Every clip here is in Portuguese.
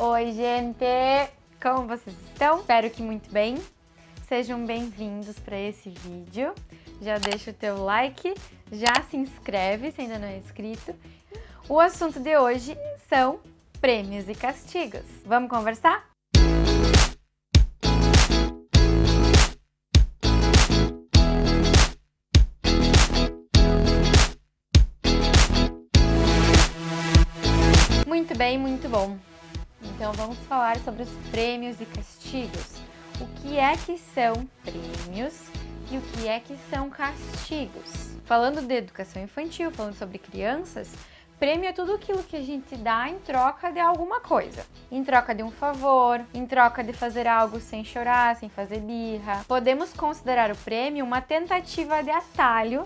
Oi, gente! Como vocês estão? Espero que muito bem. Sejam bem-vindos para esse vídeo. Já deixa o teu like, já se inscreve se ainda não é inscrito. O assunto de hoje são prêmios e castigos. Vamos conversar? Muito bem, muito bom. Então vamos falar sobre os prêmios e castigos. O que é que são prêmios e o que é que são castigos? Falando de educação infantil, falando sobre crianças, prêmio é tudo aquilo que a gente dá em troca de alguma coisa. Em troca de um favor, em troca de fazer algo sem chorar, sem fazer birra. Podemos considerar o prêmio uma tentativa de atalho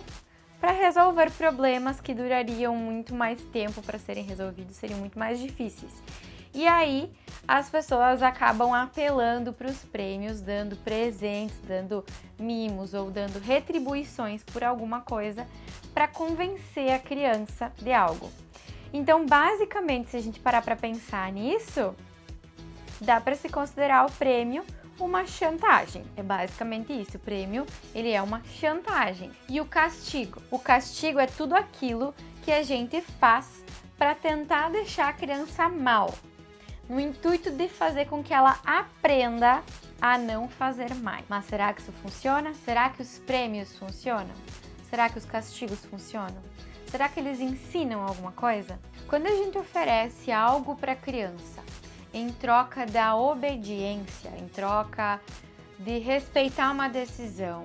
para resolver problemas que durariam muito mais tempo para serem resolvidos, seriam muito mais difíceis. E aí, as pessoas acabam apelando para os prêmios, dando presentes, dando mimos ou dando retribuições por alguma coisa para convencer a criança de algo. Então, basicamente, se a gente parar para pensar nisso, dá para se considerar o prêmio uma chantagem. É basicamente isso, o prêmio, ele é uma chantagem. E o castigo? O castigo é tudo aquilo que a gente faz para tentar deixar a criança mal, no intuito de fazer com que ela aprenda a não fazer mais. Mas será que isso funciona? Será que os prêmios funcionam? Será que os castigos funcionam? Será que eles ensinam alguma coisa? Quando a gente oferece algo para a criança em troca da obediência, em troca de respeitar uma decisão,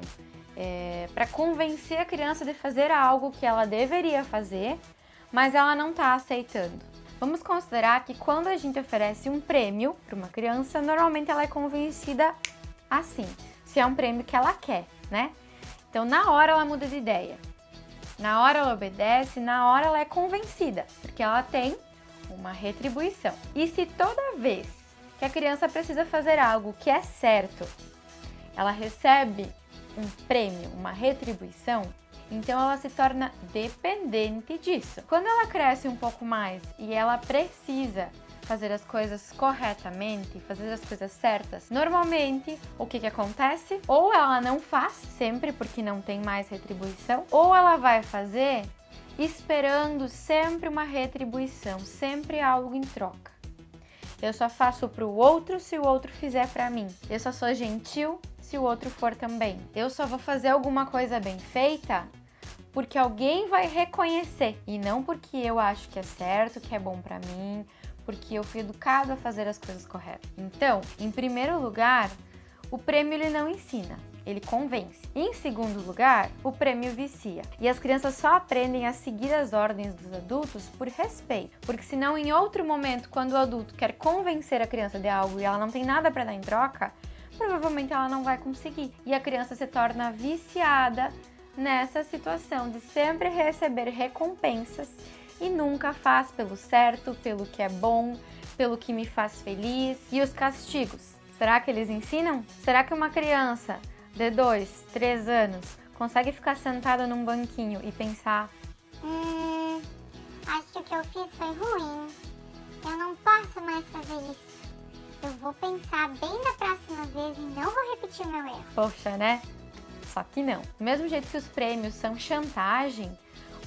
para convencer a criança de fazer algo que ela deveria fazer, mas ela não está aceitando. Vamos considerar que quando a gente oferece um prêmio para uma criança, normalmente ela é convencida assim, se é um prêmio que ela quer, né? Então, na hora ela muda de ideia, na hora ela obedece, na hora ela é convencida, porque ela tem uma retribuição. E se toda vez que a criança precisa fazer algo que é certo, ela recebe um prêmio, uma retribuição, então ela se torna dependente disso. Quando ela cresce um pouco mais e ela precisa fazer as coisas corretamente, fazer as coisas certas, normalmente o que acontece? Ou ela não faz sempre porque não tem mais retribuição, ou ela vai fazer esperando sempre uma retribuição, sempre algo em troca. Eu só faço para o outro se o outro fizer para mim. Eu só sou gentil se o outro for também. Eu só vou fazer alguma coisa bem feita porque alguém vai reconhecer e não porque eu acho que é certo, que é bom para mim, porque eu fui educado a fazer as coisas corretas. Então, em primeiro lugar, o prêmio ele não ensina, ele convence. Em segundo lugar, o prêmio vicia. E as crianças só aprendem a seguir as ordens dos adultos por respeito. Porque senão, em outro momento, quando o adulto quer convencer a criança de algo e ela não tem nada para dar em troca, provavelmente ela não vai conseguir. E a criança se torna viciada nessa situação de sempre receber recompensas e nunca faz pelo certo, pelo que é bom, pelo que me faz feliz. E os castigos? Será que eles ensinam? Será que uma criança de 2, 3 anos consegue ficar sentada num banquinho e pensar: acho que o que eu fiz foi ruim, eu não posso mais fazer isso, eu vou pensar bem da próxima vez e não vou repetir o meu erro? Poxa, né? Só que não. Do mesmo jeito que os prêmios são chantagem,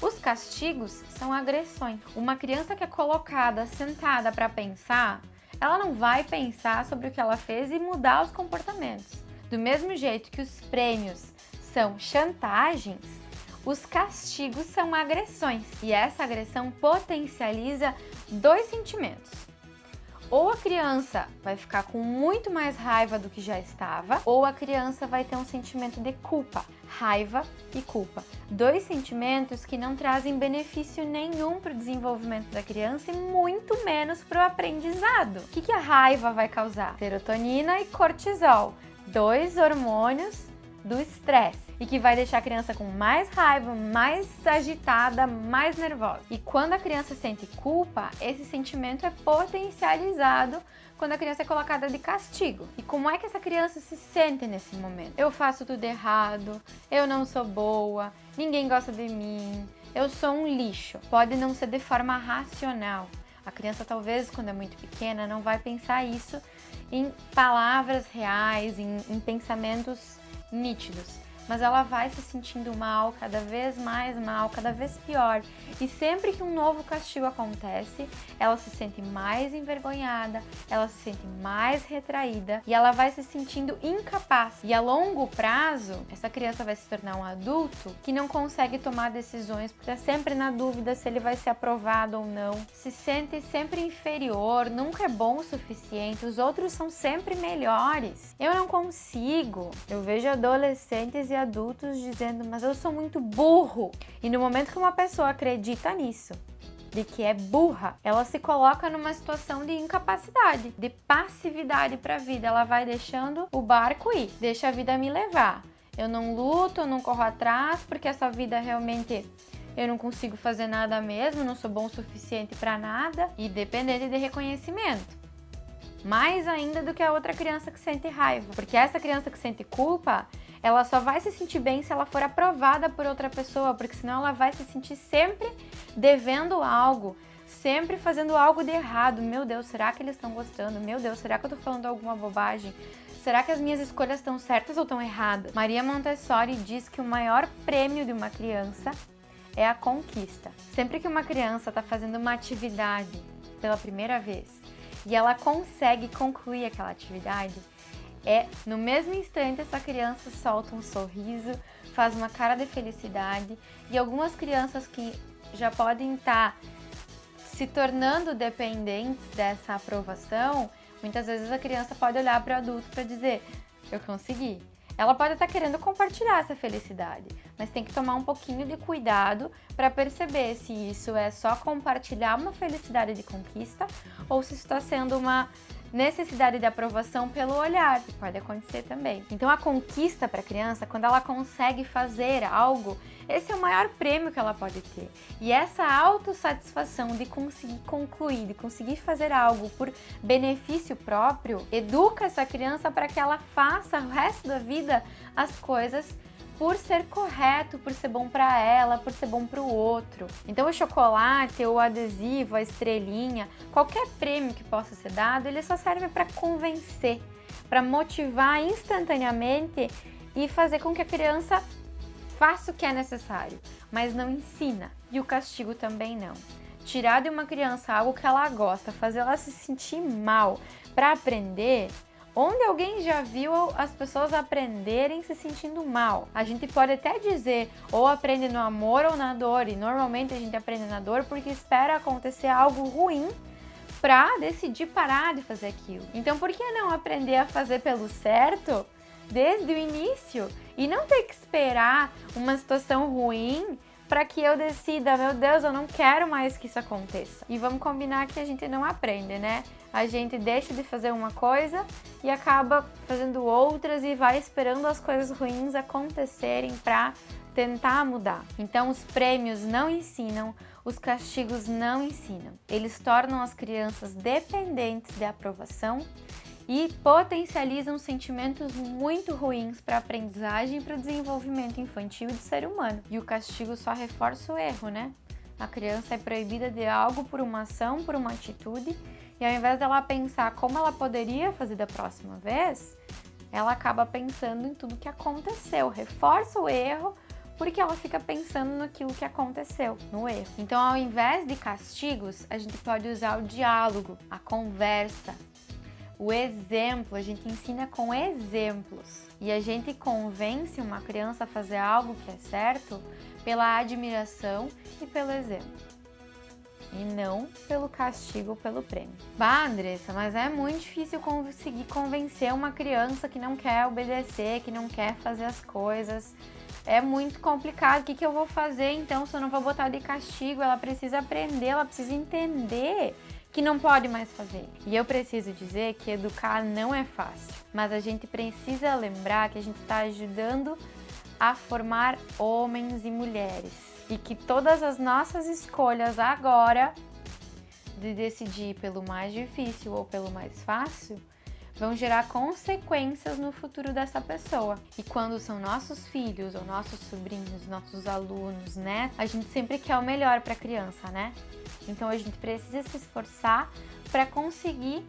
os castigos são agressões. Uma criança que é colocada sentada para pensar, ela não vai pensar sobre o que ela fez e mudar os comportamentos. Do mesmo jeito que os prêmios são chantagens, os castigos são agressões. E essa agressão potencializa dois sentimentos. Ou a criança vai ficar com muito mais raiva do que já estava, ou a criança vai ter um sentimento de culpa. Raiva e culpa. Dois sentimentos que não trazem benefício nenhum para o desenvolvimento da criança e muito menos para o aprendizado. O que a raiva vai causar? Serotonina e cortisol. Dois hormônios do estresse e que vai deixar a criança com mais raiva, mais agitada, mais nervosa. E quando a criança sente culpa, esse sentimento é potencializado quando a criança é colocada de castigo. E como é que essa criança se sente nesse momento? Eu faço tudo errado, eu não sou boa, ninguém gosta de mim, eu sou um lixo. Pode não ser de forma racional, A criança talvez, quando é muito pequena, não vai pensar isso em palavras reais, em pensamentos nítidos. Mas ela vai se sentindo mal, cada vez mais mal, cada vez pior. E sempre que um novo castigo acontece, ela se sente mais envergonhada, ela se sente mais retraída e ela vai se sentindo incapaz. E a longo prazo, essa criança vai se tornar um adulto que não consegue tomar decisões, porque está sempre na dúvida se ele vai ser aprovado ou não. Se sente sempre inferior, nunca é bom o suficiente, os outros são sempre melhores. Eu não consigo. Eu vejo adolescentes e adultos dizendo, mas eu sou muito burro. E no momento que uma pessoa acredita nisso, de que é burra, ela se coloca numa situação de incapacidade, de passividade para a vida. Ela vai deixando o barco ir, deixa a vida me levar. Eu não luto, eu não corro atrás, porque essa vida realmente eu não consigo fazer nada mesmo, não sou bom o suficiente para nada, e dependente de reconhecimento. Mais ainda do que a outra criança que sente raiva, porque essa criança que sente culpa, ela só vai se sentir bem se ela for aprovada por outra pessoa, porque senão ela vai se sentir sempre devendo algo, sempre fazendo algo de errado. Meu Deus, será que eles estão gostando? Meu Deus, será que eu tô falando alguma bobagem? Será que as minhas escolhas estão certas ou estão erradas? Maria Montessori diz que o maior prêmio de uma criança é a conquista. Sempre que uma criança está fazendo uma atividade pela primeira vez e ela consegue concluir aquela atividade, no mesmo instante essa criança solta um sorriso, faz uma cara de felicidade. E algumas crianças que já podem estar se tornando dependentes dessa aprovação, muitas vezes a criança pode olhar para o adulto para dizer, eu consegui. Ela pode estar querendo compartilhar essa felicidade, mas tem que tomar um pouquinho de cuidado para perceber se isso é só compartilhar uma felicidade de conquista ou se está sendo uma necessidade de aprovação pelo olhar, que pode acontecer também. Então a conquista para a criança, quando ela consegue fazer algo, esse é o maior prêmio que ela pode ter. E essa autossatisfação de conseguir concluir, de conseguir fazer algo por benefício próprio, educa essa criança para que ela faça o resto da vida as coisas por ser correto, por ser bom para ela, por ser bom para o outro. Então o chocolate, o adesivo, a estrelinha, qualquer prêmio que possa ser dado, ele só serve para convencer, para motivar instantaneamente e fazer com que a criança faça o que é necessário, mas não ensina. E o castigo também não. Tirar de uma criança algo que ela gosta, fazer ela se sentir mal para aprender. Onde alguém já viu as pessoas aprenderem se sentindo mal? A gente pode até dizer, ou aprende no amor ou na dor, e normalmente a gente aprende na dor porque espera acontecer algo ruim para decidir parar de fazer aquilo. Então por que não aprender a fazer pelo certo desde o início e não ter que esperar uma situação ruim para que eu decida, meu Deus, eu não quero mais que isso aconteça. E vamos combinar que a gente não aprende, né? A gente deixa de fazer uma coisa e acaba fazendo outras e vai esperando as coisas ruins acontecerem para tentar mudar. Então os prêmios não ensinam, os castigos não ensinam. Eles tornam as crianças dependentes de aprovação e potencializam sentimentos muito ruins para a aprendizagem e para o desenvolvimento infantil e do ser humano. E o castigo só reforça o erro, né? A criança é proibida de algo por uma ação, por uma atitude, e ao invés dela pensar como ela poderia fazer da próxima vez, ela acaba pensando em tudo que aconteceu, reforça o erro, porque ela fica pensando naquilo que aconteceu, no erro. Então, ao invés de castigos, a gente pode usar o diálogo, a conversa, o exemplo. A gente ensina com exemplos. E a gente convence uma criança a fazer algo que é certo pela admiração e pelo exemplo. E não pelo castigo ou pelo prêmio. Bah, Andressa, mas é muito difícil conseguir convencer uma criança que não quer obedecer, que não quer fazer as coisas. É muito complicado. O que eu vou fazer então se eu não vou botar de castigo? Ela precisa aprender, ela precisa entender que não pode mais fazer. E eu preciso dizer que educar não é fácil, mas a gente precisa lembrar que a gente está ajudando a formar homens e mulheres e que todas as nossas escolhas agora de decidir pelo mais difícil ou pelo mais fácil vão gerar consequências no futuro dessa pessoa. E quando são nossos filhos, ou nossos sobrinhos, nossos alunos, né? A gente sempre quer o melhor para a criança, né? Então a gente precisa se esforçar para conseguir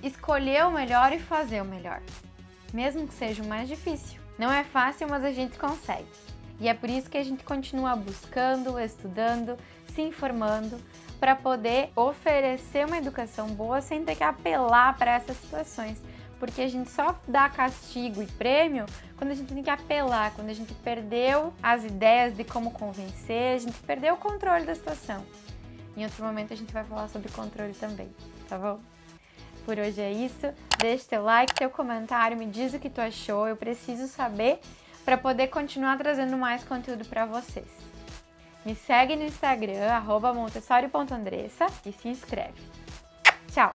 escolher o melhor e fazer o melhor, mesmo que seja o mais difícil. Não é fácil, mas a gente consegue. E é por isso que a gente continua buscando, estudando, se informando, para poder oferecer uma educação boa sem ter que apelar para essas situações. Porque a gente só dá castigo e prêmio quando a gente tem que apelar, quando a gente perdeu as ideias de como convencer, a gente perdeu o controle da situação. Em outro momento a gente vai falar sobre controle também, tá bom? Por hoje é isso. Deixa teu like, teu comentário, me diz o que tu achou. Eu preciso saber para poder continuar trazendo mais conteúdo para vocês. Me segue no Instagram, @montessori.andressa e se inscreve. Tchau!